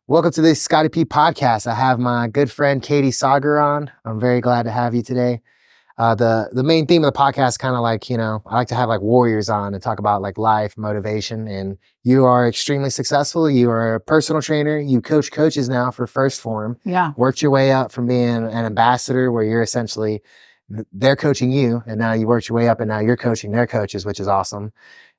Welcome to the Scotty P podcast. I have my good friend Katie Sauger on. I'm very glad to have you today. The main theme of the podcast is kind of like, I like to have like warriors on and talk about like life, motivation. And you are extremely successful. You are a personal trainer. You coach coaches now for First Form. Yeah. Worked your way up from being an ambassador where you're essentially, they're coaching you. And now you worked your way up and now you're coaching their coaches, which is awesome.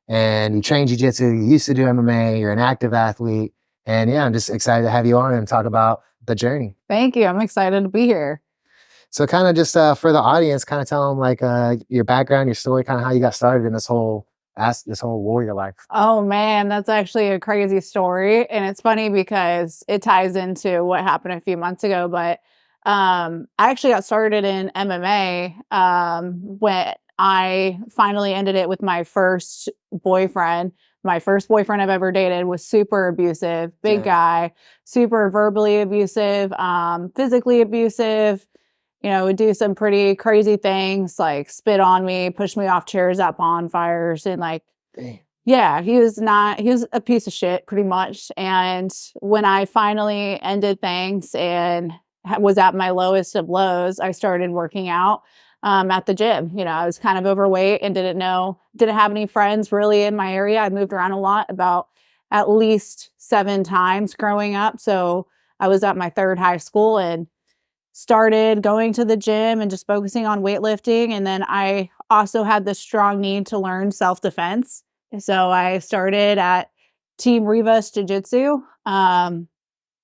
And you train jiu-jitsu. You used to do MMA. You're an active athlete. And yeah, I'm just excited to have you on and talk about the journey. Thank you. I'm excited to be here. So kind of just for the audience, kind of tell them like your background, your story, kind of how you got started in this whole warrior life. Oh man, that's actually a crazy story. And it's funny because it ties into what happened a few months ago. But I actually got started in MMA when I finally ended it with my first boyfriend. My first boyfriend I've ever dated was super abusive, big guy, super verbally abusive, physically abusive, would do some pretty crazy things like spit on me, push me off chairs at bonfires. And yeah, he was a piece of shit pretty much. And when I finally ended things and was at my lowest of lows, I started working out at the gym. I was kind of overweight and didn't have any friends really in my area. I moved around a lot, about at least 7 times growing up. So I was at my 3rd high school and started going to the gym and just focusing on weightlifting. And then I also had this strong need to learn self-defense. So I started at Team Rivas Jiu-Jitsu.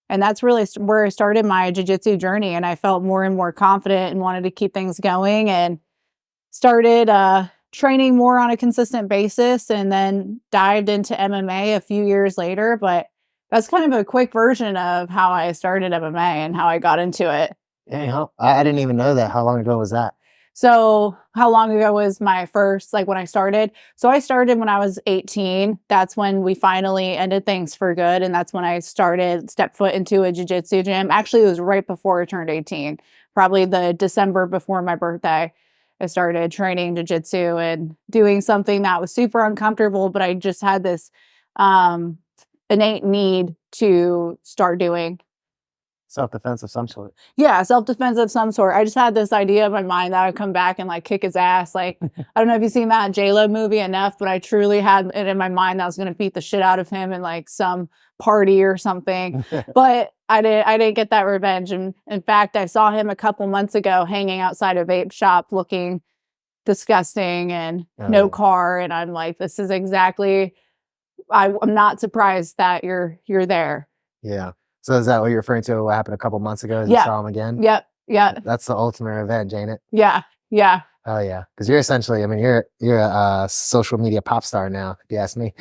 And that's really where I started my jiu-jitsu journey. And I felt more and more confident and wanted to keep things going and started training more on a consistent basis and then dived into MMA a few years later. But that's kind of a quick version of how I started MMA and how I got into it. Yeah, I didn't even know that. How long ago was that? So how long ago was my first, when I started? So I started when I was 18. That's when we finally ended things for good. And that's when I stepped foot into a jiu-jitsu gym. Actually, it was right before I turned 18, probably the December before my birthday. I started training jiu-jitsu and doing something that was super uncomfortable, but I just had this innate need to start doing. Self-defense of some sort. Yeah, self-defense of some sort. I just had this idea in my mind that I'd come back and kick his ass. I don't know if you've seen that J-Lo movie enough, but I truly had it in my mind that I was going to beat the shit out of him in some party or something. But I didn't get that revenge. And in fact, I saw him a couple months ago hanging outside a vape shop looking disgusting and no car. And I'm like, this is exactly, I'm not surprised that you're there. Yeah. So is that what you're referring to? What happened a couple months ago? You saw him again? Yep. Yeah. That's the ultimate revenge, ain't it? Yeah. Yeah. Oh yeah. Because you're essentially, you're a social media pop star now, if you ask me.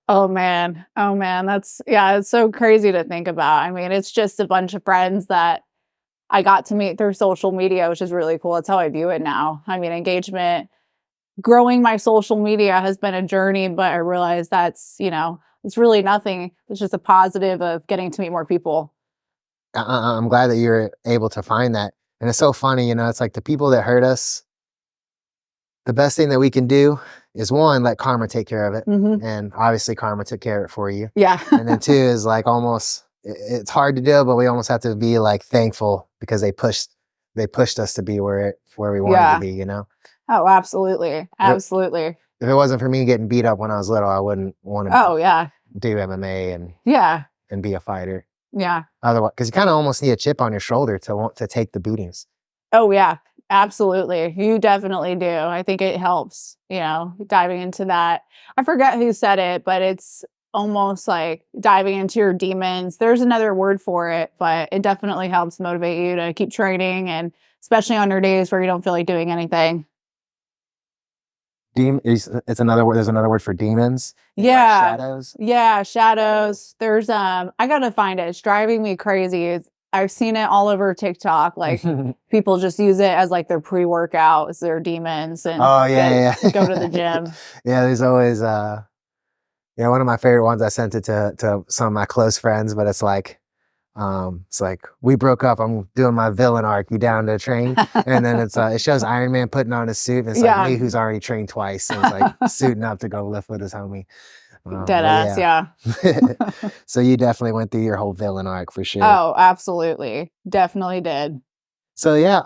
Oh man. It's so crazy to think about. It's just a bunch of friends that I got to meet through social media, which is really cool. That's how I view it now. Engagement, growing my social media has been a journey, but I realized that's, it's really nothing. It's just a positive of getting to meet more people. I'm glad that you're able to find that. And it's so funny, it's like the people that hurt us, the best thing that we can do is 1, let karma take care of it. Mm-hmm. And obviously karma took care of it for you. Yeah. And then 2 is almost, it's hard to do, but we almost have to be thankful because they pushed us to be where we wanted to be, Oh, absolutely. Absolutely. If it wasn't for me getting beat up when I was little, I wouldn't want to do MMA and be a fighter. Yeah. Otherwise, because you kind of almost need a chip on your shoulder to want to take the beatings. Oh yeah, absolutely. You definitely do. I think it helps, diving into that. I forget who said it, but it's almost like diving into your demons. There's another word for it, but it definitely helps motivate you to keep training, and especially on your days where you don't feel like doing anything. It's another word. There's another word for demons. Yeah. Shadows. Yeah. Shadows. There's, I gotta find it. It's driving me crazy. I've seen it all over TikTok. People just use it as their pre-workout, as their demons, and go to the gym. Yeah. There's always, one of my favorite ones. I sent it to some of my close friends, but it's we broke up. I'm doing my villain arc. You down to train? And then it shows Iron Man putting on his suit. And it's me who's already trained twice. And it's suiting up to go lift with his homie. Dead Well, ass, yeah. yeah. So you definitely went through your whole villain arc for sure. Oh, absolutely. Definitely did. So yeah,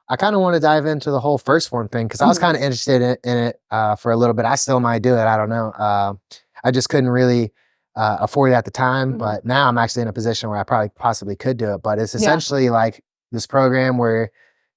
I kind of want to dive into the whole first form thing because I was Mhm, kind of interested in it for a little bit. I still might do it. I don't know. I just couldn't really afford it at the time, mhm. but now I'm actually in a position where I probably possibly could do it. But it's Yeah. essentially like this program where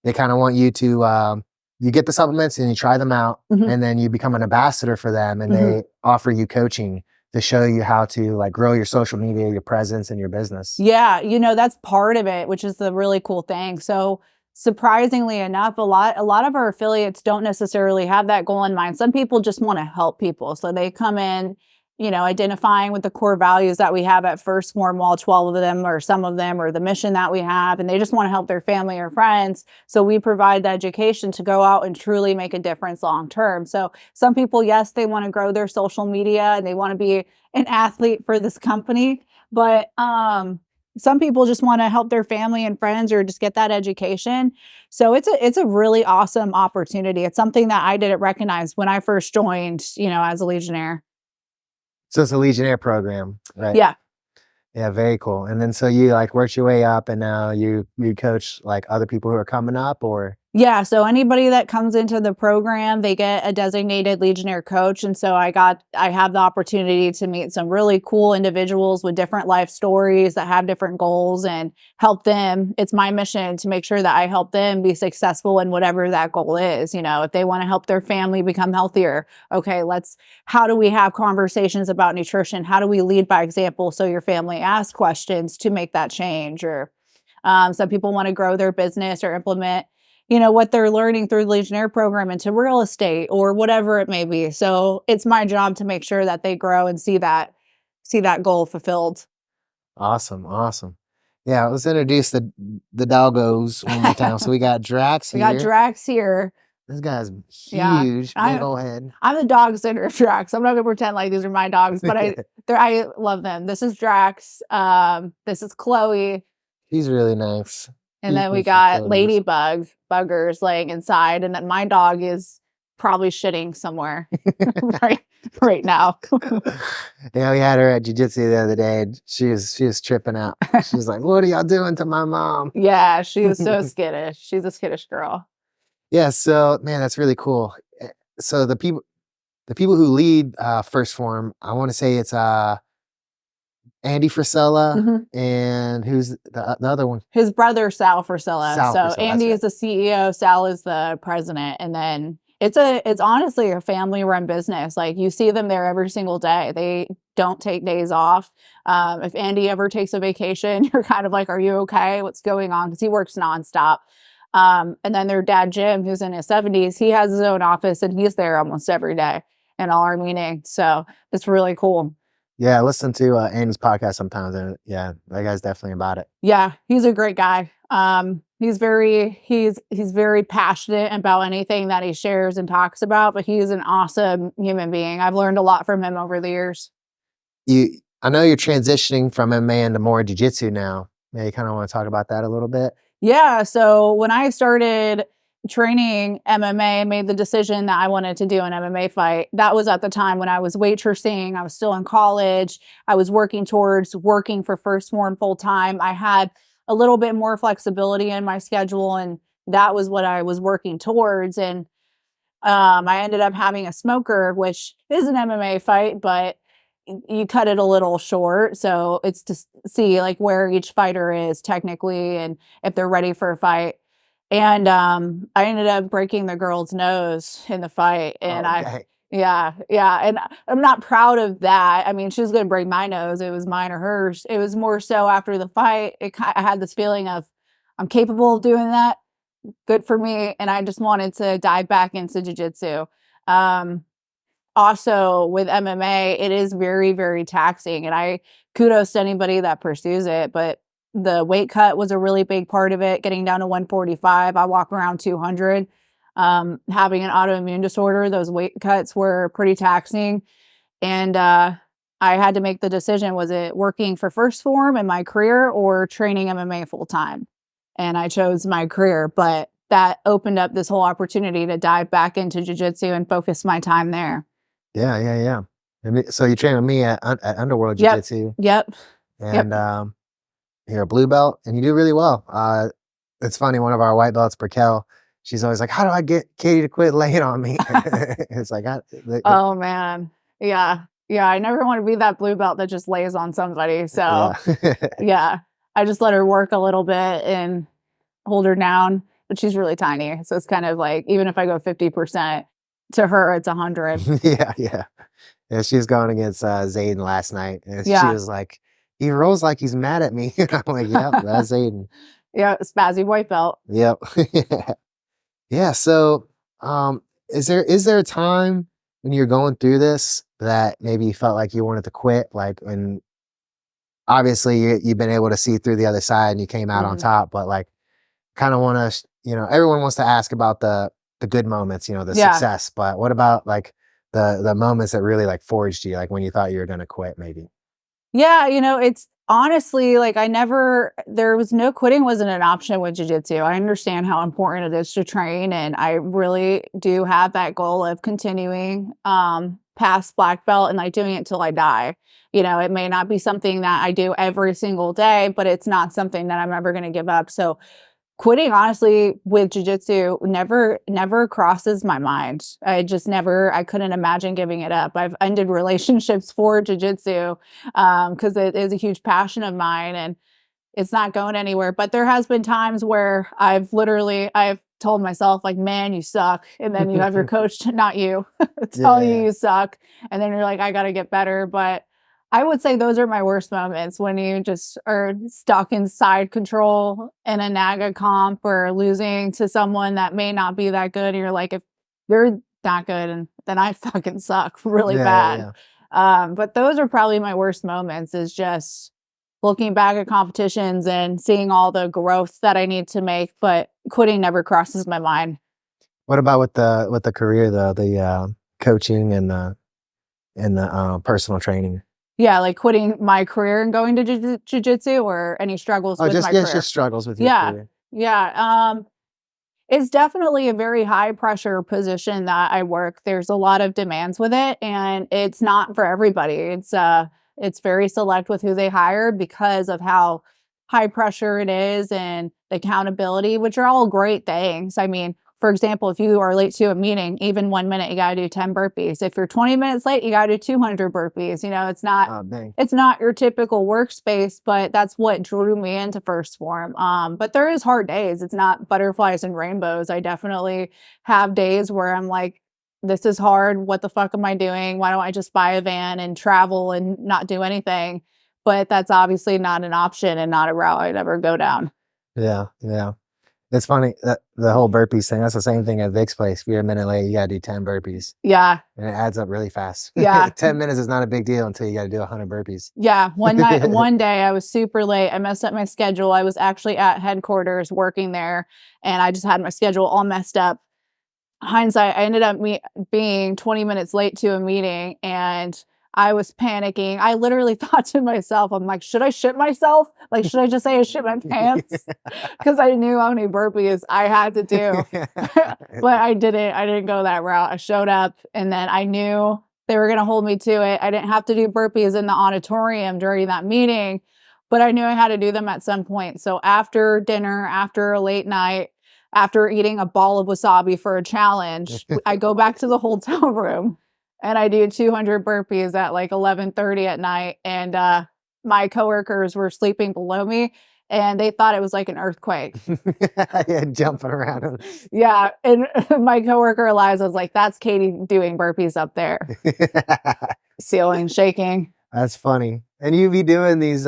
they kind of want you to you get the supplements and you try them out, Mhm, and then you become an ambassador for them, and mhm. they offer you coaching to show you how to like grow your social media, your presence, and your business. Yeah, that's part of it, which is the really cool thing. So, surprisingly enough, a lot of our affiliates don't necessarily have that goal in mind. Some people just wanna help people. So they come in, identifying with the core values that we have at First Form, all 12 of them or some of them, or the mission that we have, and they just wanna help their family or friends. So we provide the education to go out and truly make a difference long term. So some people, yes, they wanna grow their social media and they wanna be an athlete for this company, but some people just want to help their family and friends or just get that education. So it's a really awesome opportunity. It's something that I didn't recognize when I first joined, as a Legionnaire. So it's a Legionnaire program, right? Yeah. Yeah, very cool. And then so you like worked your way up and now you coach like other people who are coming up or Yeah, so anybody that comes into the program, they get a designated Legionnaire coach, and so I have the opportunity to meet some really cool individuals with different life stories that have different goals and help them. It's my mission to make sure that I help them be successful in whatever that goal is. If they want to help their family become healthier, okay, how do we have conversations about nutrition? How do we lead by example so your family asks questions to make that change? Or some people want to grow their business or implement what they're learning through the Legionnaire program into real estate or whatever it may be. So it's my job to make sure that they grow and see that goal fulfilled. awesome, awesome. Yeah, let's introduce the doggos one more time. So we got Drax We got here. Drax here. This guy's Yeah. huge, big I old head. I'm the dog center of Drax. I'm not gonna pretend like these are my dogs, but I love them. This is Drax. This is Chloe. He's really nice. And He's then we got some got photos. buggers laying inside, and then my dog is probably shitting somewhere right right now. Yeah, we had her at jiu-jitsu the other day. And she was tripping out. She was like, "What are y'all doing to my mom?" Yeah, she is so skittish. She's a skittish girl. Yeah, so man, that's really cool. So the people who lead First Form, I want to say it's Andy Frisella Mhm. and who's the other one? His brother, Sal Frisella. Sal So Frisella. That's Andy right. is the CEO, Sal is the president, and then it's honestly a family-run business. Like, you see them there every single day. They don't take days off. If Andy ever takes a vacation, you're kind of like, "Are you okay? What's going on?" Because he works nonstop. And then their dad, Jim, who's in his 70s, he has his own office, and he's there almost every day in all our meetings. So it's really cool. Yeah, I listen to Andy's podcast sometimes, and yeah, that guy's definitely about it. Yeah, he's a great guy. He's very passionate about anything that he shares and talks about, but he's an awesome human being. I've learned a lot from him over the years. I know you're transitioning from MMA into more jiu-jitsu now. Yeah, you kind of want to talk about that a little bit. Yeah, so when I started training MMA and made the decision that I wanted to do an MMA fight, that was at the time when I was waitressing, I was still in college, I was working towards working for First Form full time. I had a little bit more flexibility in my schedule, and that was what I was working towards. And I ended up having a smoker, which is an MMA fight, but you cut it a little short. So it's to see like where each fighter is technically and if they're ready for a fight. And I ended up breaking the girl's nose in the fight. And Okay. yeah, yeah. And I'm not proud of that. I mean, she was going to break my nose. It was mine or hers. It was more so after the fight. I had this feeling of I'm capable of doing that, good for me, and I just wanted to dive back into jiu-jitsu. Um, Also with MMA, it is very, very taxing, and I kudos to anybody that pursues it, but the weight cut was a really big part of it, getting down to 145. I walk around 200. Having an autoimmune disorder, those weight cuts were pretty taxing, and I had to make the decision, was it working for First Form in my career or training MMA full time? And I chose my career, but that opened up this whole opportunity to dive back into jiu-jitsu and focus my time there. Yeah, yeah, yeah. So you train with me at Underworld Yep. Jiu-Jitsu, Yep. and Yep. you're a blue belt, and you do really well. It's funny. One of our white belts, Briquel, she's always like, "How do I get Katie to quit laying on me?" It's like, Oh, man. Yeah. Yeah, I never wanna be that blue belt that just lays on somebody, yeah, so, yeah. I just let her work a little bit and hold her down, but she's really tiny, so it's kind of like, even if I go 50%, to her, it's 100. yeah, yeah. Yeah, she was going against Zayden last night, and she Yeah. was like, "He rolls like he's mad at me." I'm like, "Yep, that's Zayden." Yeah, spazzy white belt. Yep. Yeah. So, um, is there a time when you're going through this that maybe you felt like you wanted to quit? Like, when obviously you've been able to see through the other side and you came out on Mhm. top, but like, kind of want to, everyone wants to ask about the good moments, the Yeah. success. But what about like the moments that really like forged you, like when you thought you were gonna quit, maybe? Yeah, it's honestly, like, there was no quitting wasn't an option with jujitsu. I understand how important it is to train, and I really do have that goal of continuing, past black belt and, like, doing it till I die. It may not be something that I do every single day, but it's not something that I'm ever gonna give up. So quitting, honestly, with jujitsu never crosses my mind. I couldn't imagine giving it up. I've ended relationships for jujitsu, because it is a huge passion of mine, and it's not going anywhere. But there has been times where I've told myself, like, "Man, you suck," and then you have your coach, not you, telling you Yeah. you suck, and then you're like, "I gotta get better." But I would say those are my worst moments, when you just are stuck in side control in a NAGA comp, or losing to someone that may not be that good. And you're like, if you're not good, and then I fucking suck really Yeah, yeah, bad. yeah. But those are probably my worst moments, is just looking back at competitions and seeing all the growth that I need to make, but quitting never crosses my mind. What about with the career though, the coaching and the personal training? Yeah, like quitting my career and going to jujitsu, or any struggles Oh, with just my yeah, it's just career. struggles with your Yeah. career. Yeah. It's definitely a very high pressure position that I work. There's a lot of demands with it, and it's not for everybody. It's very select with who they hire, because of how high pressure it is, and the accountability, which are all great things. I mean, for example, if you are late to a meeting, even 1 minute, you got to do 10 burpees. If you're 20 minutes late, you got to do 200 burpees. It's not Oh, dang. it's not your typical workspace, but that's what drew me into first form. But there is hard days. It's not butterflies and rainbows. I definitely have days where I'm like, this is hard. What the fuck am I doing? Why don't I just buy a van and travel and not do anything? But that's obviously not an option, and not a route I'd ever go down. Yeah, yeah. It's funny that the whole burpees thing. That's the same thing at Vic's place. If you're a minute late, you gotta do 10 burpees, Yeah. and it adds up really fast. Yeah. 10 minutes is not a big deal until you got to do 100 burpees. Yeah, one day I was super late. I messed up my schedule. I was actually at headquarters working there, and I just had my schedule all messed up. Hindsight, I ended up being 20 minutes late to a meeting, and I was panicking. I literally thought to myself, I'm like, "Should I shit myself? Like, should I just say I shit my pants?" Because I knew how many burpees I had to do. But I didn't. I didn't go that route. I showed up, and then I knew they were gonna hold me to it. I didn't have to do burpees in the auditorium during that meeting, but I knew I had to do them at some point. So after dinner, after a late night, after eating a ball of wasabi for a challenge, I go back to the hotel room, and I do 200 burpees at like 11:30 at night, and my coworkers were sleeping below me, and they thought it was like an earthquake. Yeah, jumping around. Yeah, and my coworker Eliza was like, "That's Katie doing burpees up there." Ceiling shaking. That's funny. And you be doing these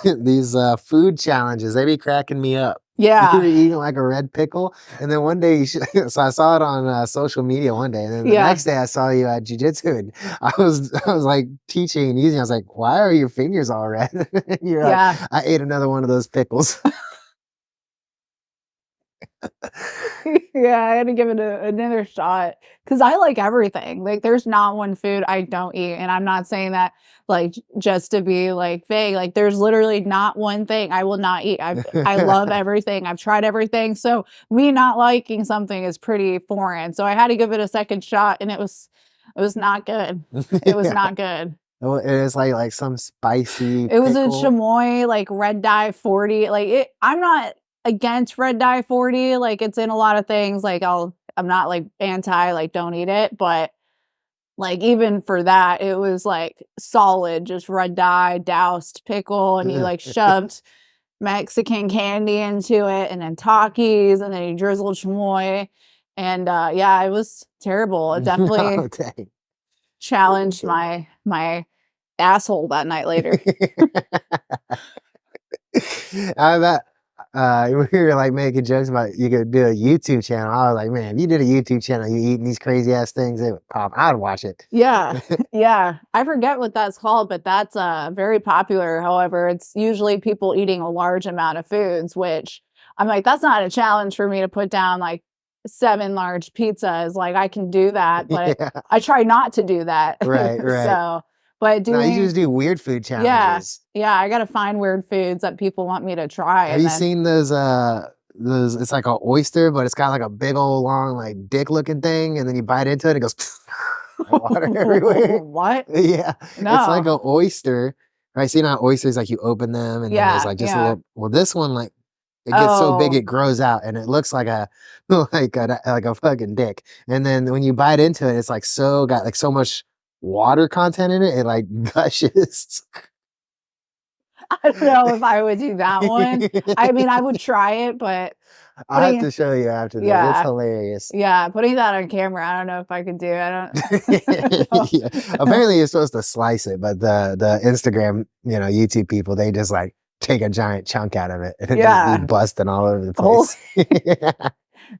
these food challenges. They be cracking me up. You Yeah, be eating like a red pickle, and then one day so I saw it on social media one day, and then the yeah, next day I saw you at jujitsu, and I was like teaching and using. I was like, "Why are your fingers all red?" And you're like, yeah. "I ate another one of those pickles." Yeah, I had to give it another shot, because I like everything. Like, there's not one food I don't eat, and I'm not saying that, like, just to be, like, vague. Like, there's literally not one thing I will not eat. I love everything. I've tried everything. So me not liking something is pretty foreign. So I had to give it a second shot, and It was not good. It was Yeah. not good. Well, it is like some spicy It was a pickle. chamoy, like, red dye 40, like, I'm not against red dye 40, like, it's in a lot of things, like, I'm not, like, anti, like, don't eat it, but, like, even for that, it was, like, solid, just red dye, doused pickle, and you, like, shoved Mexican candy into it, and then Takis, and then you drizzled chamoy, and, yeah, it was terrible. It definitely Oh, dang. challenged my asshole that night later. I bet we were like making jokes about you could do a YouTube channel. I was like, man, if you did a YouTube channel, you eating these crazy ass things, it would pop. I'd watch it. Yeah, yeah. I forget what that's called, but that's, very popular. However, it's usually people eating a large amount of foods, which I'm like, "That's not a challenge for me to put down, like, 7 large pizzas." Like, I can do that, but Yeah, I try not to do that. right, right. So, but No, you should doing just do weird food yeah, challenges. yeah, I gotta find weird foods that people want me to try, Have and you then seen those it's like an oyster, but it's got like a big old long like dick looking thing, and then you bite into it, and it goes water everywhere. What? Yeah, it's like No. an oyster. Right? So you know how oysters like you open them and then there's Yeah, like just a yeah. little well this one like it gets so big Oh. it grows out and it looks like a like a fucking dick. And then when you bite into it, it's like so got like so much water content in it, it like gushes. I don't know if I would do that one. I mean, I would try it, but I'll have putting to show you after this. It's yeah, hilarious. yeah, putting that on camera, I don't know if I could do it. I don't Yeah. know. Apparently you're supposed to slice it, but the Instagram, YouTube people, they just like take a giant chunk out of it and it just be Yeah. busting all over the Oh, place. Yeah.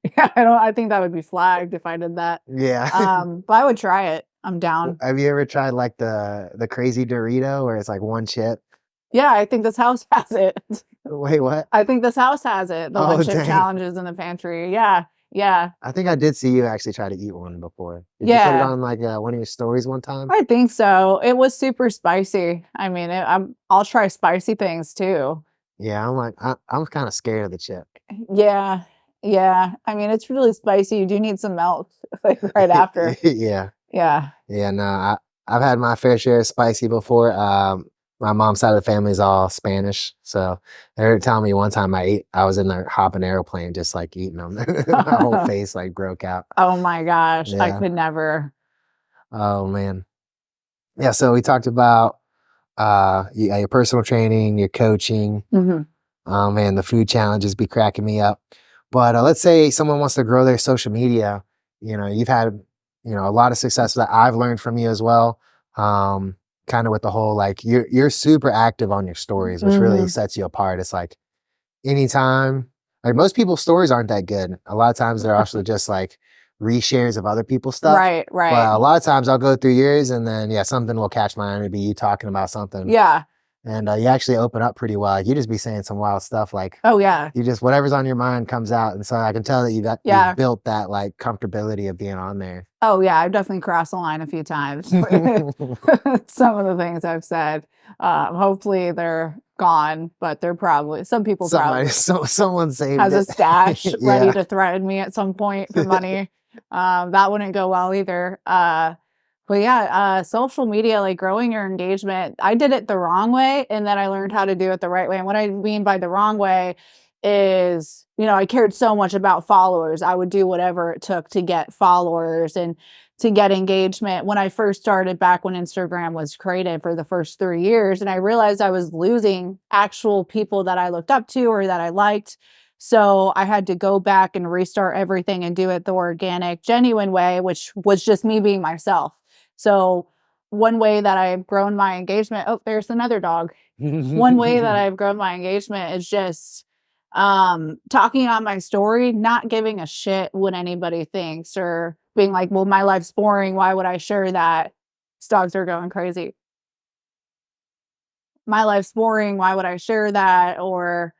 yeah, I think that would be flagged if I did that. Yeah. But I would try it. I'm down. Have you ever tried like the crazy Dorito where it's like one chip? Yeah, I think this house has it. Wait, what? I think this house has it, the one Oh, chip dang. challenges in the pantry. Yeah, yeah, I think I did see you actually try to eat one before. Did you put it yeah. on like one of your stories one time? I think so. It was super spicy. I mean, I'll try spicy things too. Yeah, I'm kind of scared of the chip. Yeah, yeah. I mean, it's really spicy. You do need some milk, like, right after. Yeah. Yeah. Yeah, no, I've had my fair share of spicy before. My mom's side of the family is all Spanish, so they were telling me one time I was in there hopping an airplane, just like eating them. My whole face like broke out. Oh my gosh, I Yeah. could never. Oh man. Yeah. So we talked about your personal training, your coaching. Mhm. Oh man, the food challenges be cracking me up. But let's say someone wants to grow their social media. You've had a lot of success that I've learned from you as well. Kind of with the whole like you're super active on your stories, which really Mhm. sets you apart. It's like anytime, like most people's stories aren't that good. A lot of times they're also just like reshares of other people's stuff. Right, right. But a lot of times I'll go through yours and then yeah, something will catch my eye. And it'll be you talking about something Yeah. and you actually open up pretty well. Like, you just be saying some wild stuff. Like Oh, yeah. you just whatever's on your mind comes out, and so I can tell that you've Yeah. built that like comfortability of being on there. Oh, yeah, I've definitely crossed the line a few times. Some of the things I've said, hopefully they're gone, but they're probably some people Somebody, probably someone saved has a it. stash ready Yeah. to threaten me at some point for money. That wouldn't go well either. But yeah, social media, like growing your engagement, I did it the wrong way, and then I learned how to do it the right way. And what I mean by the wrong way is, I cared so much about followers. I would do whatever it took to get followers and to get engagement. When I first started back when Instagram was created for the first 3 years, and I realized I was losing actual people that I looked up to or that I liked. So I had to go back and restart everything and do it the organic, genuine way, which was just me being myself. So one way that I've grown my engagement, oh, there's another dog. One way that I've grown my engagement is just talking on my story, not giving a shit what anybody thinks or being like, well, my life's boring. Why would I share that? These dogs are going crazy. My life's boring. Why would I share that? Or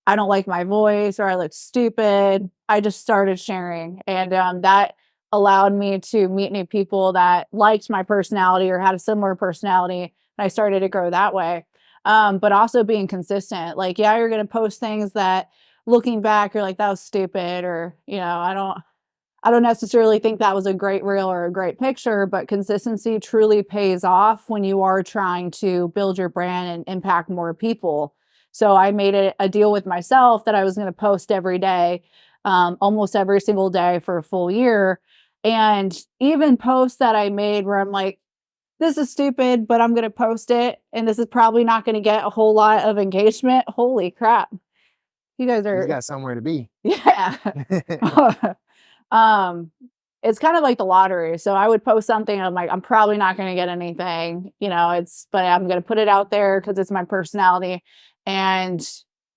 I don't like my voice or I look stupid. I just started sharing. And that allowed me to meet new people that liked my personality or had a similar personality. And I started to grow that way. But also being consistent. Like, yeah, you're going to post things that looking back, you're like, that was stupid. Or, I don't necessarily think that was a great reel or a great picture, but consistency truly pays off when you are trying to build your brand and impact more people. So I made it a deal with myself that I was going to post every day, almost every single day for a full year. And even posts that I made where I'm like, this is stupid, but I'm going to post it. And this is probably not going to get a whole lot of engagement. Holy crap. You guys He's are, got somewhere to be. yeah. um, it's kind of like the lottery. So I would post something. I'm like, I'm probably not going to get anything, but I'm going to put it out there because it's my personality. And,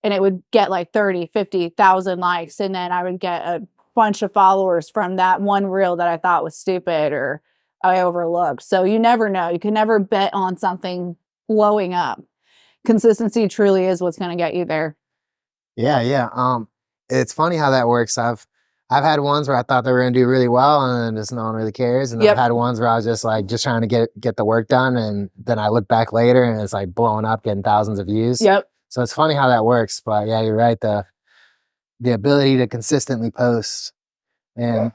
and it would get like 30, 50,000 likes. And then I would get a bunch of followers from that one reel that I thought was stupid or I overlooked. So you never know. You can never bet on something blowing up. Consistency truly is what's going to get you there. Yeah, yeah. It's funny how that works. I've had ones where I thought they were gonna do really well, and then just no one really cares. And then I've Yep. had ones where I was just like just trying to get the work done, and then I look back later and it's like blowing up, getting thousands of views. Yep. So it's funny how that works. But yeah, you're right. The ability to consistently post and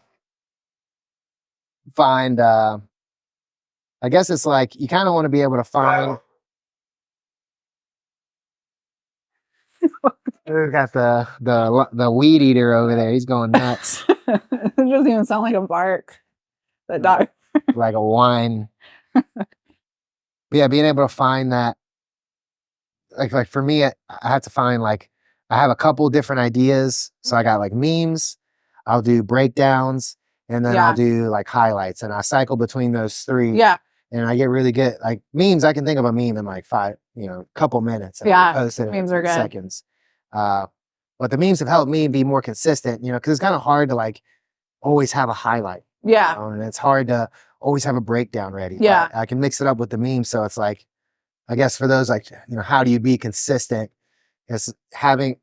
find I guess it's like you kind of want to be able to find. We got the weed eater over there. He's going nuts. It doesn't even sound like a bark. The dog. Like a whine. But yeah, being able to find that, like for me, I have to find like I have a couple different ideas. So I got like memes, I'll do breakdowns, and then I'll Yeah. do like highlights, and I cycle between those three. Yeah. And I get really good. Like memes, I can think of a meme in like couple minutes. And I Yeah. can post it in Memes are good. seconds. But the memes have helped me be more consistent, because it's kind of hard to like always have a highlight. Yeah. And it's hard to always have a breakdown ready. Yeah. But I can mix it up with the meme. So it's like, I guess for those, like, how do you be consistent? It's having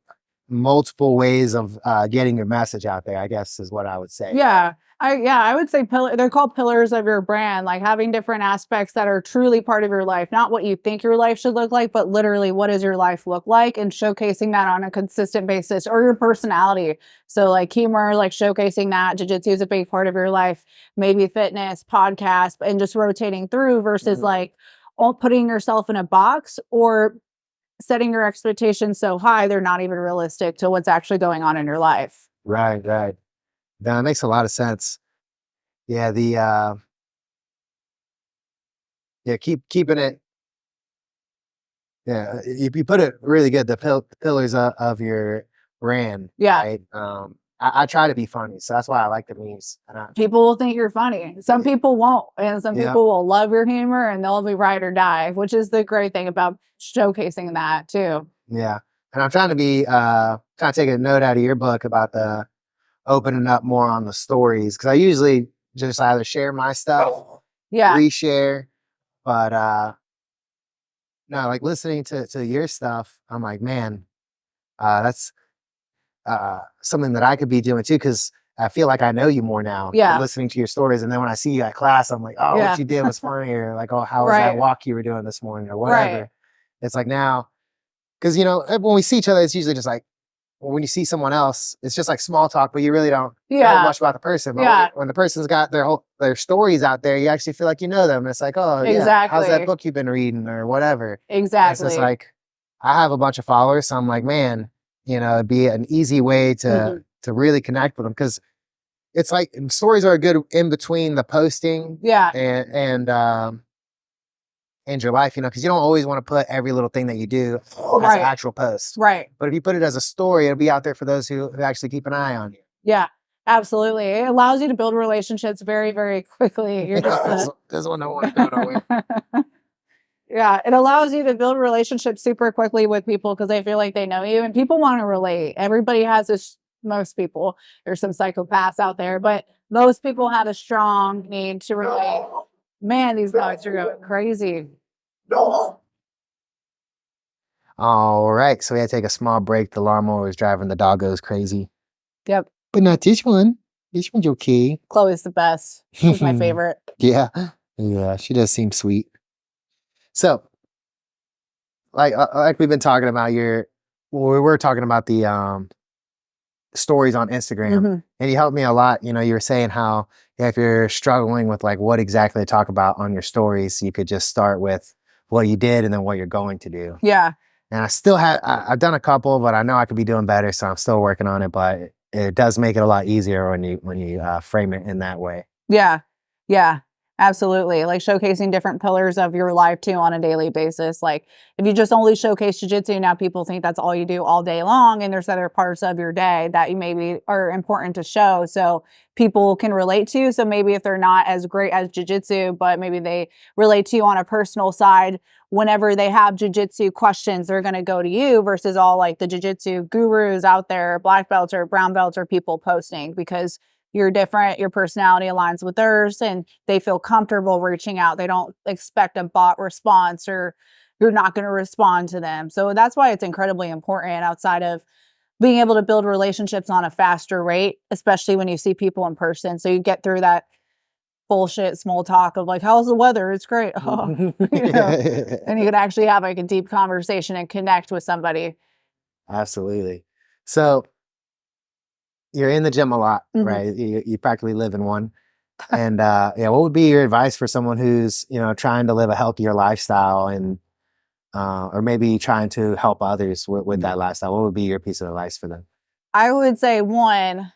multiple ways of getting your message out there, I guess is what I would say. Yeah. I would say they're called pillars of your brand, like having different aspects that are truly part of your life, not what you think your life should look like, but literally what does your life look like and showcasing that on a consistent basis or your personality. So like humor, like showcasing that jiu-jitsu is a big part of your life, maybe fitness, podcast, and just rotating through versus like all putting yourself in a box or setting your expectations so high they're not even realistic to what's actually going on in your life. Right. That makes a lot of sense. Yeah, keeping it. Yeah, you put it really good. The pillars of your brand. Yeah. Right. I try to be funny, so that's why I like the memes. People will think you're funny. Some people won't, and some people will love your humor, and they'll be ride or die, which is the great thing about showcasing that too. Yeah, and I'm trying to take a note out of your book about the opening up more on the stories, because I usually just either share my stuff, reshare, but no, like listening to your stuff, I'm like, man, that's something that I could be doing too, because I feel like I know you more now. Yeah. Listening to your stories, and then when I see you at class, I'm like, oh, what you did was funny, or like, oh, how was that walk you were doing this morning, or whatever. Right. It's like now, because when we see each other, it's usually just like, when you see someone else, it's just like small talk, but you really don't know much about the person. But when the person's got their stories out there, you actually feel like you know them. And it's like, oh, yeah, how's that book you've been reading or whatever. Exactly. It's just like, I have a bunch of followers, so I'm like, man, it'd be an easy way to really connect with them, because it's like stories are good in between the posting and your life, because you don't always want to put every little thing that you do as an actual post. Right. But if you put it as a story, it'll be out there for those who actually keep an eye on you. Yeah, absolutely. It allows you to build relationships very, very quickly. You're just doesn't want to go nowhere. Yeah, it allows you to build relationships super quickly with people because they feel like they know you, and people want to relate. Everybody has this. Most people, there's some psychopaths out there, but most people have a strong need to relate. Man, these dogs are going crazy. All right, so we had to take a small break. The lawnmower was driving the doggos crazy. Yep. But not this one. This one's okay. Chloe's the best. She's my favorite. Yeah, she does seem sweet. So, like we've been talking about we were talking about the stories on Instagram, and you helped me a lot. You know, you were saying how if you're struggling with like what exactly to talk about on your stories, you could just start with what you did and then what you're going to do. Yeah. And I still have, I've done a couple, but I know I could be doing better. So I'm still working on it, but it does make it a lot easier when you frame it in that way. Yeah. Yeah. Absolutely. Like showcasing different pillars of your life too on a daily basis. Like if you just only showcase jujitsu, now people think that's all you do all day long. And there's other parts of your day that you maybe are important to show. So people can relate to. So maybe if they're not as great as jujitsu, but maybe they relate to you on a personal side, whenever they have jujitsu questions, they're going to go to you versus all like the jujitsu gurus out there, black belts or brown belts or people posting, because you're different, your personality aligns with theirs, and they feel comfortable reaching out. They don't expect a bot response or you're not going to respond to them. So that's why it's incredibly important outside of being able to build relationships on a faster rate, especially when you see people in person. So you get through that bullshit small talk of like, how's the weather? It's great. Oh, you know, and you can actually have like a deep conversation and connect with somebody. Absolutely. So you're in the gym a lot, right? You practically live in one. And yeah, what would be your advice for someone who's, you know, trying to live a healthier lifestyle and or maybe trying to help others with that lifestyle? What would be your piece of advice for them? I would say one,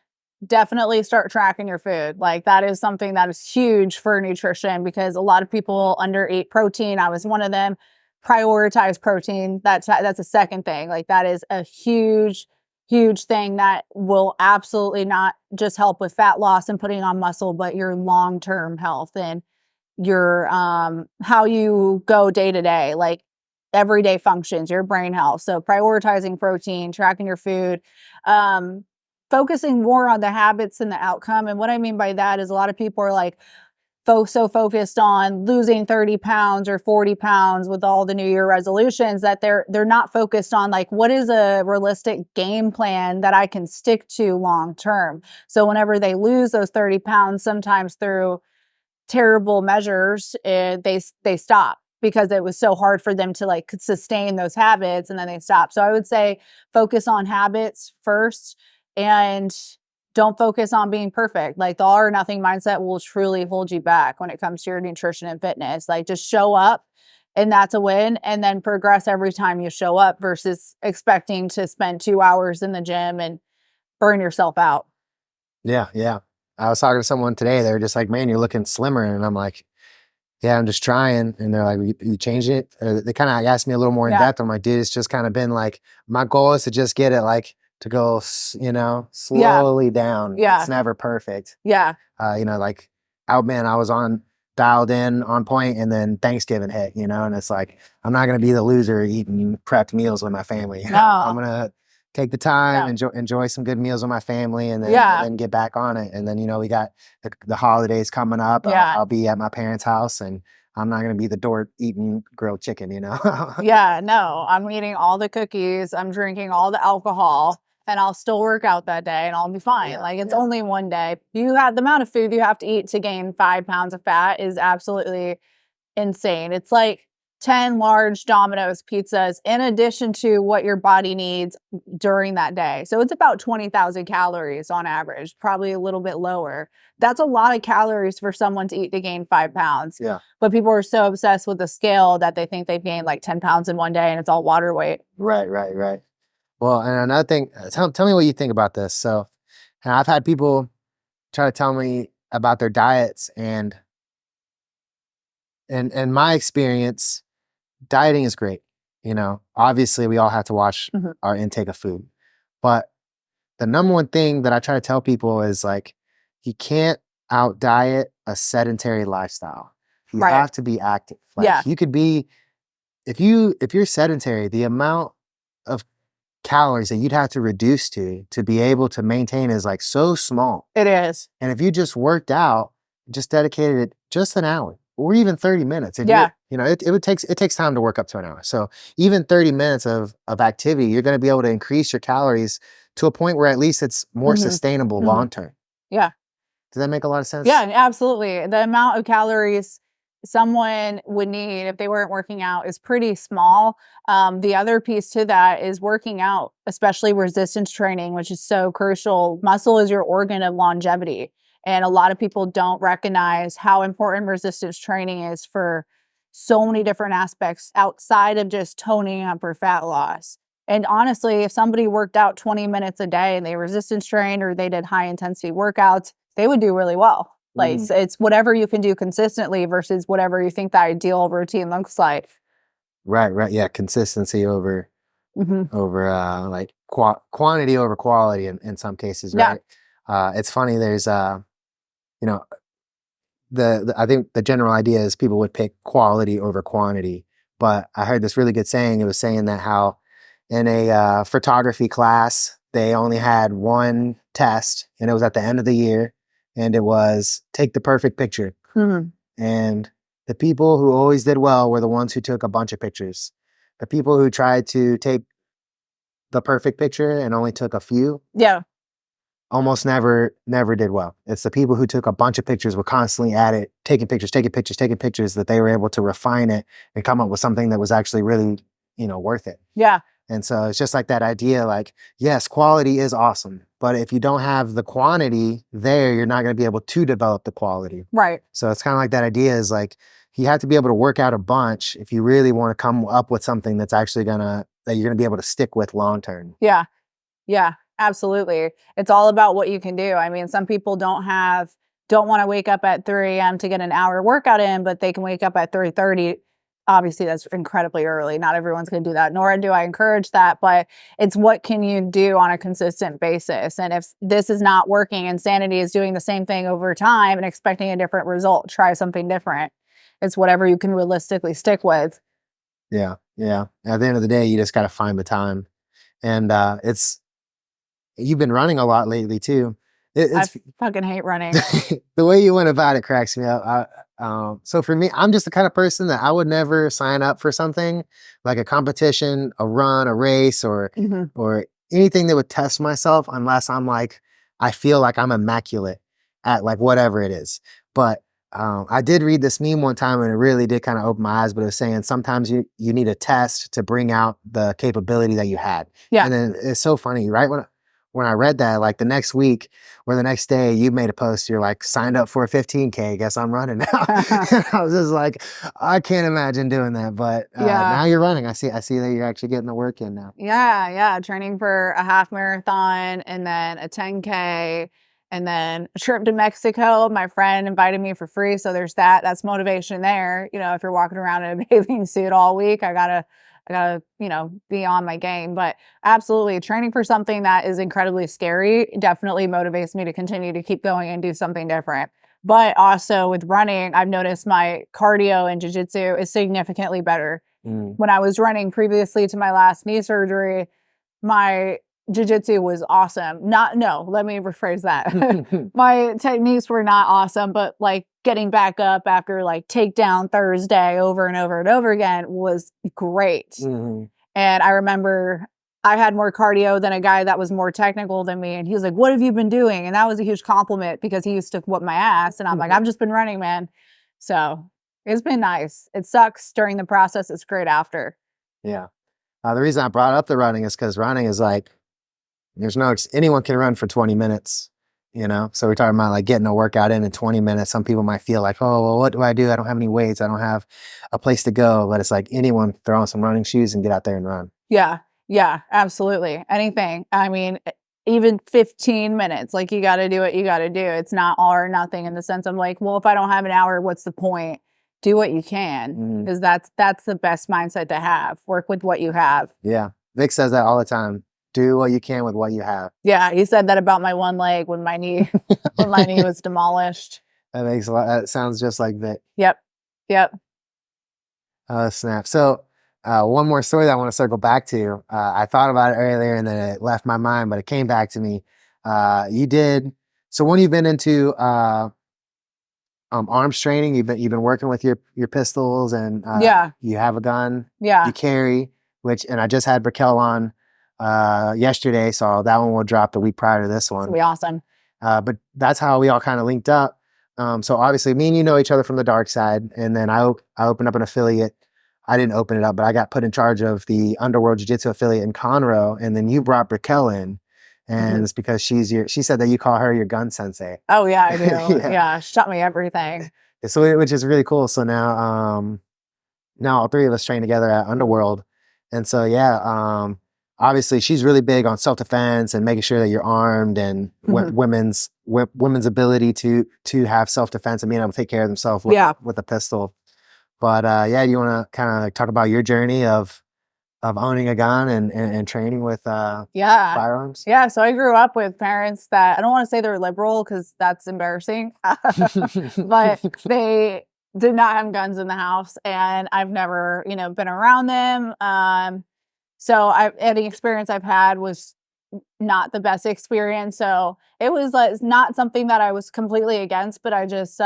definitely start tracking your food. Like that is something that is huge for nutrition because a lot of people undereat protein. I was one of them. Prioritize protein. That's a second thing. Like that is a huge thing that will absolutely not just help with fat loss and putting on muscle, but your long-term health and your how you go day to day, like everyday functions, your brain health. So prioritizing protein, tracking your food, focusing more on the habits and the outcome. And what I mean by that is a lot of people are like so focused on losing 30 pounds or 40 pounds with all the New Year resolutions that they're not focused on like what is a realistic game plan that I can stick to long term. So whenever they lose those 30 pounds, sometimes through terrible measures, they stop because it was so hard for them to like sustain those habits, and then they stop. So I would say focus on habits first and don't focus on being perfect. Like the all or nothing mindset will truly hold you back when it comes to your nutrition and fitness. Like just show up and that's a win, and then progress every time you show up versus expecting to spend 2 hours in the gym and burn yourself out. Yeah, yeah. I was talking to someone today. They were just like, "Man, you're looking slimmer," and I'm like, "Yeah, I'm just trying." And they're like, "You changed it?" They kind of asked me a little more in depth. I'm like, "Dude, it's just kind of been like my goal is to just get it like to go, you know, slowly down. It's never perfect. Yeah. You know, like, oh man, I was on dialed in on point, and then Thanksgiving hit, you know, and it's like I'm not gonna be the loser eating prepped meals with my family. No. I'm gonna take the time, enjoy some good meals with my family, and then get back on it. And then, you know, we got the holidays coming up. I'll be at my parents' house, and I'm not going to be the dork eating grilled chicken, you know? Yeah, no, I'm eating all the cookies. I'm drinking all the alcohol, and I'll still work out that day and I'll be fine. Like it's only one day. You have the amount of food you have to eat to gain 5 pounds of fat is absolutely insane. It's like 10 large Domino's pizzas in addition to what your body needs during that day. So it's about 20,000 calories on average, probably a little bit lower. That's a lot of calories for someone to eat to gain 5 pounds. Yeah. But people are so obsessed with the scale that they think they've gained like 10 pounds in one day and it's all water weight. Right. Well, and another thing, tell me what you think about this. So, and I've had people try to tell me about their diets, and in my experience, dieting is great. You know, obviously we all have to watch our intake of food, but the number one thing that I try to tell people is like, you can't out diet a sedentary lifestyle. You have to be active. Like you could be, if you're sedentary, the amount of calories that you'd have to reduce to be able to maintain is like so small. It is. And if you just worked out, just dedicated it just an hour or even 30 minutes. You know, it takes time to work up to an hour. So even 30 minutes of activity, you're going to be able to increase your calories to a point where at least it's more sustainable long term. Yeah. Does that make a lot of sense? Yeah, absolutely. The amount of calories someone would need if they weren't working out is pretty small. The other piece to that is working out, especially resistance training, which is so crucial. Muscle is your organ of longevity. And a lot of people don't recognize how important resistance training is for so many different aspects outside of just toning up or fat loss. And honestly, if somebody worked out 20 minutes a day and they resistance trained or they did high intensity workouts, they would do really well. Like it's whatever you can do consistently versus whatever you think the ideal routine looks like. Right. Yeah, consistency over Mhm. like quantity over quality in some cases, Yeah. right? It's funny. There's you know, I think the general idea is people would pick quality over quantity. But I heard this really good saying. It was saying that how in a photography class they only had one test, and it was at the end of the year, and it was take the perfect picture. Mhm. And the people who always did well were the ones who took a bunch of pictures. The people who tried to take the perfect picture and only took a few Yeah. almost never did well. It's the people who took a bunch of pictures, were constantly at it, taking pictures, that they were able to refine it and come up with something that was actually really, worth it. Yeah. And so it's just like that idea, like, yes, quality is awesome, but if you don't have the quantity there, you're not going to be able to develop the quality. Right. So it's kind of like that idea is like, you have to be able to work out a bunch if you really want to come up with something that's actually that you're going to be able to stick with long term. Yeah. Yeah, absolutely. It's all about what you can do. I mean, some people don't want to wake up at 3 a.m. to get an hour workout in, but they can wake up at 3:30. Obviously, that's incredibly early. Not everyone's going to do that, nor do I encourage that, but it's what can you do on a consistent basis? And if this is not working, insanity is doing the same thing over time and expecting a different result, try something different. It's whatever you can realistically stick with. Yeah. Yeah. At the end of the day, you just got to find the time. And you've been running a lot lately too. I It's fucking hate running. the way you went about it cracks me up. So for me, I'm just the kind of person that I would never sign up for something like a competition, a run, a race, Mhm. or anything that would test myself unless I feel like I'm immaculate at like whatever it is. But I did read this meme one time and it really did kind of open my eyes. But it was saying sometimes you need a test to bring out the capability that you had. Yeah. And then it's so funny, right? When I read that, like the next week or the next day, you made a post. You're like, signed up for a 15K. Guess I'm running now. I was just like, I can't imagine doing that. But Yeah. now you're running. I see that you're actually getting the work in now. Yeah. Training for a half marathon and then a 10K and then a trip to Mexico. My friend invited me for free. So there's that. That's motivation there. If you're walking around in a bathing suit all week, I gotta, be on my game. But absolutely, training for something that is incredibly scary definitely motivates me to continue to keep going and do something different. But also with running, I've noticed my cardio and jiu-jitsu is significantly better. Mm. When I was running previously to my last knee surgery, my jiu-jitsu was awesome. Let me rephrase that. My techniques were not awesome, but like getting back up after like takedown Thursday over and over and over again was great. Mhm. And I remember I had more cardio than a guy that was more technical than me. And he was like, "What have you been doing?" And that was a huge compliment because he used to whoop my ass. And I'm like, "I've just been running, man." So it's been nice. It sucks during the process. It's great after. Yeah. The reason I brought up the running is because running is like, anyone can run for 20 minutes, So we're talking about like getting a workout in 20 minutes. Some people might feel like, oh, well, what do? I don't have any weights. I don't have a place to go. But it's like anyone throw on some running shoes and get out there and run. Yeah, absolutely. Anything. I mean, even 15 minutes, like you got to do what you got to do. It's not all or nothing in the sense of like, well, if I don't have an hour, what's the point? Do what you can Mhm. because that's the best mindset to have. Work with what you have. Yeah. Vic says that all the time. Do what you can with what you have. Yeah, he said that about my one leg when my knee was demolished. That makes a lot. That sounds just like Vic. Yep. Snap. So, one more story that I want to circle back to. I thought about it earlier and then it left my mind, but it came back to me. You did. So when you've been into arms training, you've been working with your pistols and Yeah. you have a gun. Yeah. You carry, and I just had Raquel on yesterday, so that one will drop the week prior to this It's gonna one. be awesome. But that's how we all kind of linked up. So obviously me and you know each other from the dark side. And then I opened up an affiliate. I didn't open it up, but I got put in charge of the Underworld Jiu-Jitsu affiliate in Conroe. And then you brought Brickell in. And it's because she said that you call her your gun sensei. Oh yeah, I do. Yeah. Yeah, she taught me everything. So which is really cool. So now all three of us train together at Underworld. And so yeah, obviously she's really big on self-defense and making sure that you're armed and women's ability to have self-defense and being able to take care of themselves with a pistol. But yeah, do you want to kind of like talk about your journey of owning a gun and training with firearms? Yeah, so I grew up with parents that, I don't want to say they're liberal because that's embarrassing, but they did not have guns in the house, and I've never, been around them. So any experience I've had was not the best experience. So it was like not something that I was completely against, but I just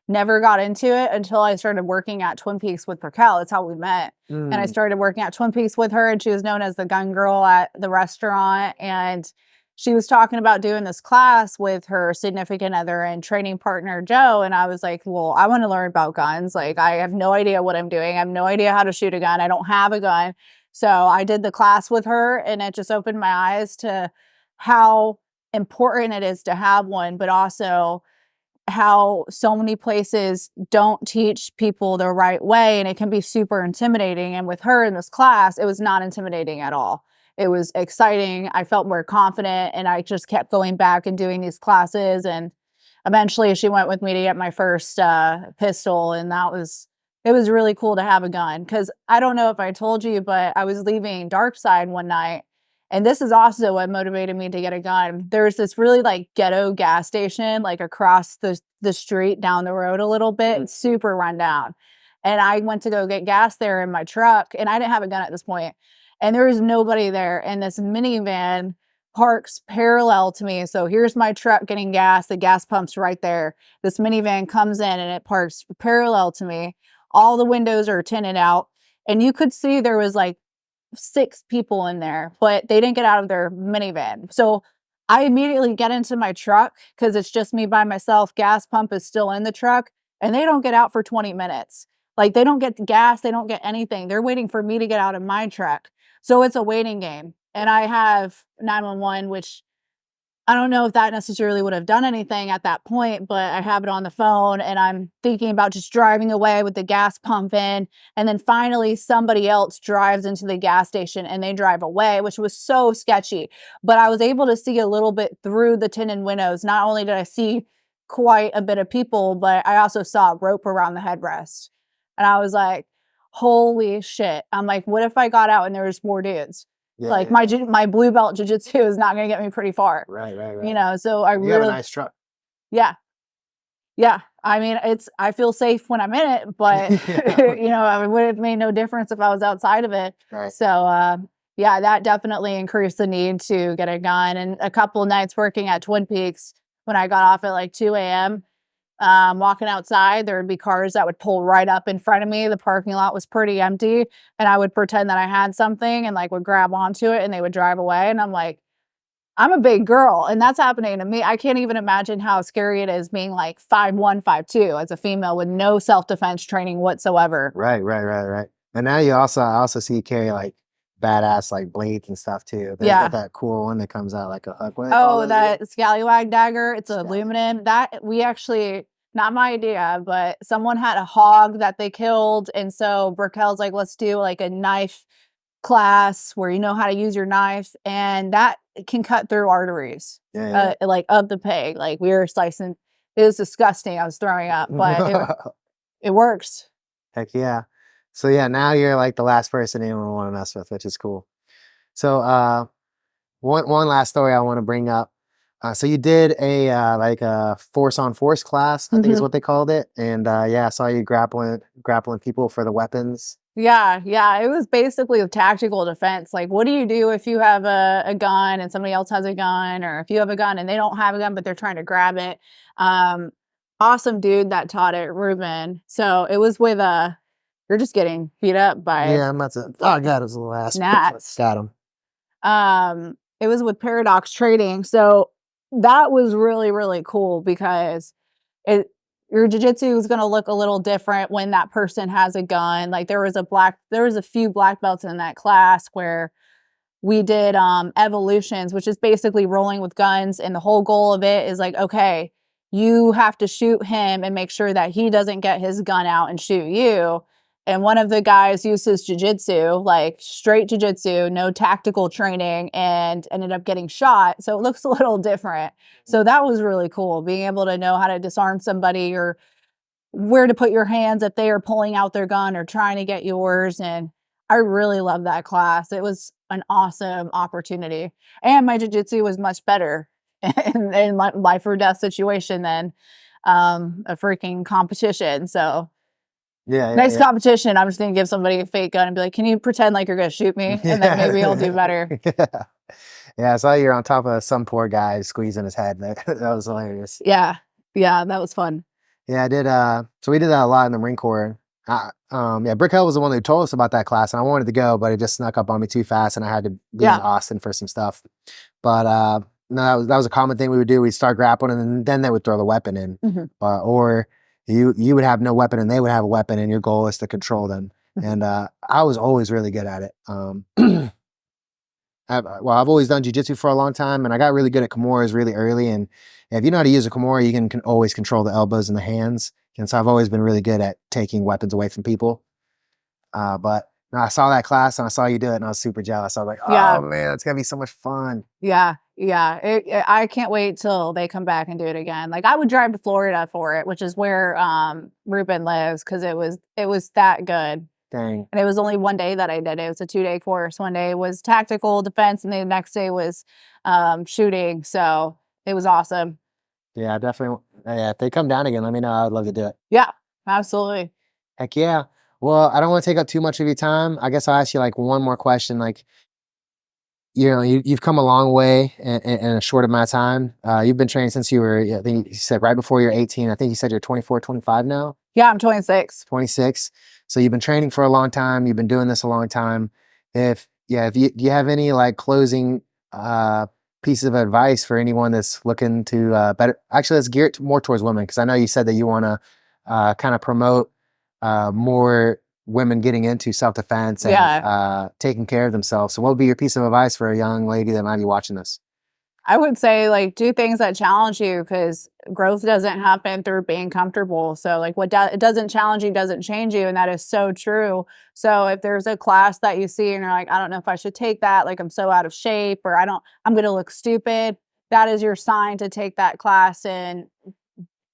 never got into it until I started working at Twin Peaks with Raquel. That's how we met. And I started working at Twin Peaks with her, and she was known as the gun girl at the restaurant. And she was talking about doing this class with her significant other and training partner, Joe. And I was like, well, I want to learn about guns. Like, I have no idea what I'm doing. I have no idea how to shoot a gun. I don't have a gun. So I did the class with her, and it just opened my eyes to how important it is to have one, but also how so many places don't teach people the right way, and it can be super intimidating. And with her in this class, it was not intimidating at all. It was exciting. I felt more confident, and I just kept going back and doing these classes. And eventually she went with me to get my first pistol, and it was really cool to have a gun. Because I don't know if I told you, but I was leaving Dark Side one night, and this is also what motivated me to get a gun. There's this really like ghetto gas station like across the street down the road a little bit, super run down. And I went to go get gas there in my truck, and I didn't have a gun at this point. And there was nobody there, and this minivan parks parallel to me. So here's my truck getting gas. The gas pump's right there. This minivan comes in and it parks parallel to me. All the windows are tinted out, and you could see there was like 6 people in there, but they didn't get out of their minivan. So I immediately get into my truck because it's just me by myself. Gas pump is still in the truck, and they don't get out for 20 minutes. Like, they don't get the gas. They don't get anything. They're waiting for me to get out of my truck. So it's a waiting game. And I have 911, which I don't know if that necessarily would have done anything at that point, but I have it on the phone, and I'm thinking about just driving away with the gas pump in. And then finally somebody else drives into the gas station and they drive away, which was so sketchy. But I was able to see a little bit through the tinted windows. Not only did I see quite a bit of people, but I also saw a rope around the headrest. And I was like, holy shit. I'm like, what if I got out and there was 4 dudes? Yeah, like my blue belt jiu-jitsu is not going to get me pretty far. Right. So you have a nice truck. Yeah. I mean, I feel safe when I'm in it, but it would have made no difference if I was outside of it. Right. So, yeah, that definitely increased the need to get a gun. And a couple of nights working at Twin Peaks, when I got off at like 2 a.m., walking outside, there would be cars that would pull right up in front of me. The parking lot was pretty empty, and I would pretend that I had something and like would grab onto it, and they would drive away. And I'm like, I'm a big girl, and that's happening to me. I can't even imagine how scary it is being like 5'1", 5'2" as a female with no self-defense training whatsoever. Right. And now I also see you carry like badass like blades and stuff too. They got that cool one that comes out like a hook. That scallywag dagger. It's aluminum. That we actually, not my idea, but someone had a hog that they killed, and so Brickell's like, let's do like a knife class where you know how to use your knife, and that can cut through arteries. Like of the pig. Like, we were slicing. It was disgusting. I was throwing up, but it works. Heck yeah. So yeah, now you're like the last person anyone will want to mess with, which is cool. So one last story I want to bring up. So you did a force on force class, I think is what they called it. And I saw you grappling people for the weapons. Yeah. It was basically a tactical defense. Like, what do you do if you have a gun and somebody else has a gun, or if you have a gun and they don't have a gun but they're trying to grab it? Awesome dude that taught it, Ruben. So it was with you're just getting beat up by I'm about to. Oh god, it was a little ass. Gnats. Got him. It was with Paradox Trading. So that was really, really cool because your jiu-jitsu is going to look a little different when that person has a gun. Like there was a few black belts in that class where we did evolutions, which is basically rolling with guns. And the whole goal of it is like, okay, you have to shoot him and make sure that he doesn't get his gun out and shoot you. And one of the guys uses jujitsu, like straight jujitsu, no tactical training, and ended up getting shot. So it looks a little different. So that was really cool, being able to know how to disarm somebody or where to put your hands if they are pulling out their gun or trying to get yours. And I really loved that class. It was an awesome opportunity. And my jiu-jitsu was much better in my life or death situation than a freaking competition. So next Yeah. competition, I'm just going to give somebody a fake gun and be like, can you pretend like you're going to shoot me? And then maybe I'll do better. Yeah. Yeah, I saw you're on top of some poor guy squeezing his head. That was hilarious. Yeah. Yeah, that was fun. Yeah, I did. So we did that a lot in the Marine Corps. Yeah, Brick Hill was the one who told us about that class, and I wanted to go, but it just snuck up on me too fast, and I had to be in Austin for some stuff. But no, that was a common thing we would do. We'd start grappling, and then they would throw the weapon in, or you would have no weapon, and they would have a weapon, and your goal is to control them. And I was always really good at it. I've always done jiu-jitsu for a long time, and I got really good at Kimuras really early. And if you know how to use a Kimura, you can always control the elbows and the hands. And so I've always been really good at taking weapons away from people. But no, I saw that class and I saw you do it, and I was super jealous. I was like, oh man, that's gonna be so much fun. Yeah. I can't wait till they come back and do it again. Like I would drive to Florida for it, which is where Ruben lives, because it was that good. Dang. And it was only one day that I did it. It was a 2-day course. One day was tactical defense, and the next day was shooting. So it was awesome. Yeah, definitely. Yeah, if they come down again, let me know. I would love to do it. Yeah, absolutely. Heck yeah. Well, I don't want to take up too much of your time. I guess I'll ask you like one more question. Like, you know, you've come a long way in a short amount of time. You've been training since you were, I think you said right before you're 18. I think you said you're 24, 25 now. Yeah, I'm 26. 26. So you've been training for a long time. You've been doing this a long time. If do you have any like closing pieces of advice for anyone that's looking to better? Actually, let's gear it more towards women, because I know you said that you want to kind of promote more women getting into self-defense and taking care of themselves. So what would be your piece of advice for a young lady that might be watching this? I would say like do things that challenge you, because growth doesn't happen through being comfortable. So like it doesn't challenge you doesn't change you, and that is so true. So if there's a class that you see and you're like, I don't know if I should take that, like I'm so out of shape, or I'm going to look stupid, that is your sign to take that class and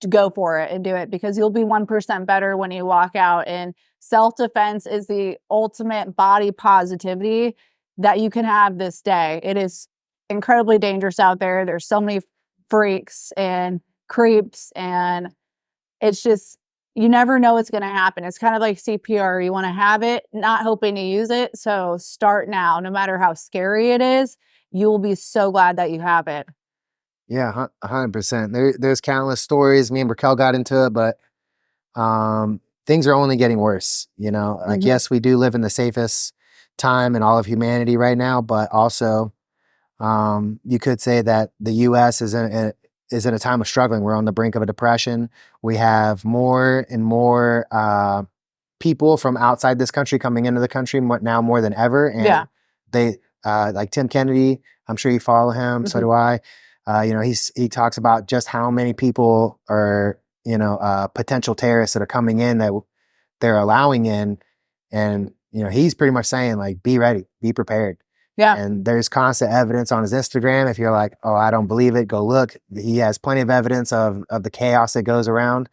to go for it and do it, because you'll be 1% better when you walk out. And self-defense is the ultimate body positivity that you can have this day. It is incredibly dangerous out there. There's so many freaks and creeps, and it's just, you never know what's going to happen. It's kind of like CPR. You want to have it, not hoping to use it. So start now. No matter how scary it is, you will be so glad that you have it. Yeah, 100%. There's countless stories. Me and Raquel got into it, but things are only getting worse. You know, like yes, we do live in the safest time in all of humanity right now, but also you could say that the U.S. is in a time of struggling. We're on the brink of a depression. We have more and more people from outside this country coming into the country now more than ever. And they like Tim Kennedy. I'm sure you follow him. So do I. You know, he talks about just how many people are, you know, potential terrorists that are coming in that they're allowing in. And, you know, he's pretty much saying like, be ready, be prepared. Yeah. And there's constant evidence on his Instagram. If you're like, oh, I don't believe it, go look. He has plenty of evidence of the chaos that goes around.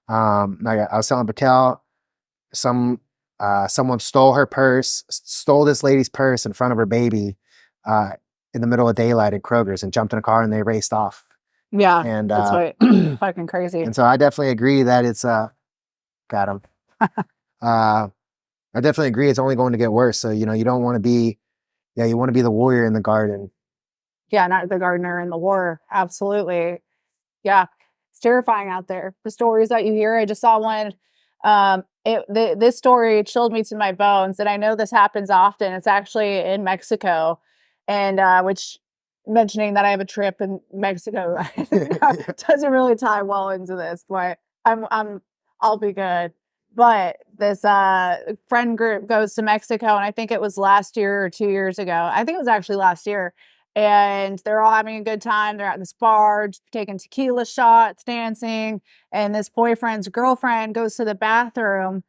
Like I was telling Patel, someone stole her purse, stole this lady's purse in front of her baby in the middle of daylight at Kroger's, and jumped in a car and they raced off. Yeah, and that's fucking crazy. And so I definitely agree that it's got him. I definitely agree it's only going to get worse. So, you know, you don't want to be, you want to be the warrior in the garden. Yeah, not the gardener in the war. Absolutely. Yeah, it's terrifying out there. The stories that you hear. I just saw one. This story chilled me to my bones, and I know this happens often. It's actually in Mexico, and which mentioning that I have a trip in Mexico doesn't really tie well into this, but I'll be good. But this friend group goes to Mexico, and I think it was last year or 2 years ago. I think it was actually last year. And they're all having a good time. They're at this bar, taking tequila shots, dancing, and this boyfriend's girlfriend goes to the bathroom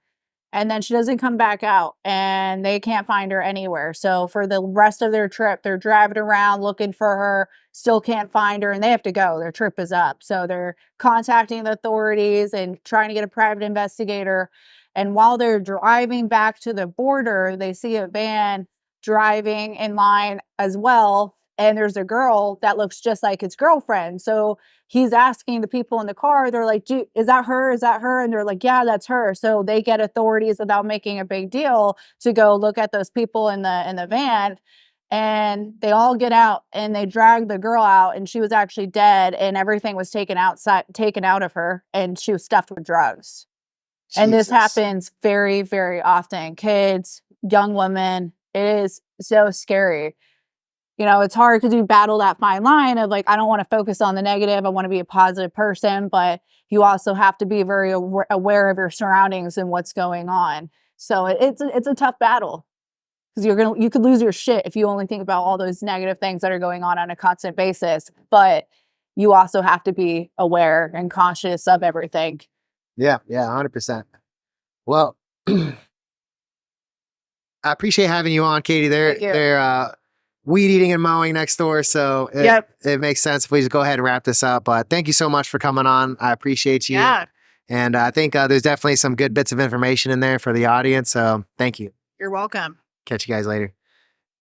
and then she doesn't come back out and they can't find her anywhere. So for the rest of their trip, they're driving around looking for her, still can't find her, and they have to go. Their trip is up. So they're contacting the authorities and trying to get a private investigator. And while they're driving back to the border, they see a van driving in line as well. And there's a girl that looks just like his girlfriend. So he's asking the people in the car, they're like, is that her? Is that her? And they're like, yeah, that's her. So they get authorities without making a big deal to go look at those people in the van. And they all get out and they drag the girl out, and she was actually dead, and everything was taken out of her, and she was stuffed with drugs. And this Jesus. happens very, very often. Kids, young women, it is so scary. It's hard because you battle that fine line of like, I don't want to focus on the negative. I want to be a positive person, but you also have to be very aware of your surroundings and what's going on. So it's a tough battle because you could lose your shit if you only think about all those negative things that are going on a constant basis. But you also have to be aware and conscious of everything. Yeah, 100%. Well, I appreciate having you on, Katie. They're weed eating and mowing next door, so it makes sense if we just go ahead and wrap this up. But thank you so much for coming on. I appreciate you. Yeah. And I think there's definitely some good bits of information in there for the audience. So thank you. You're welcome. Catch you guys later.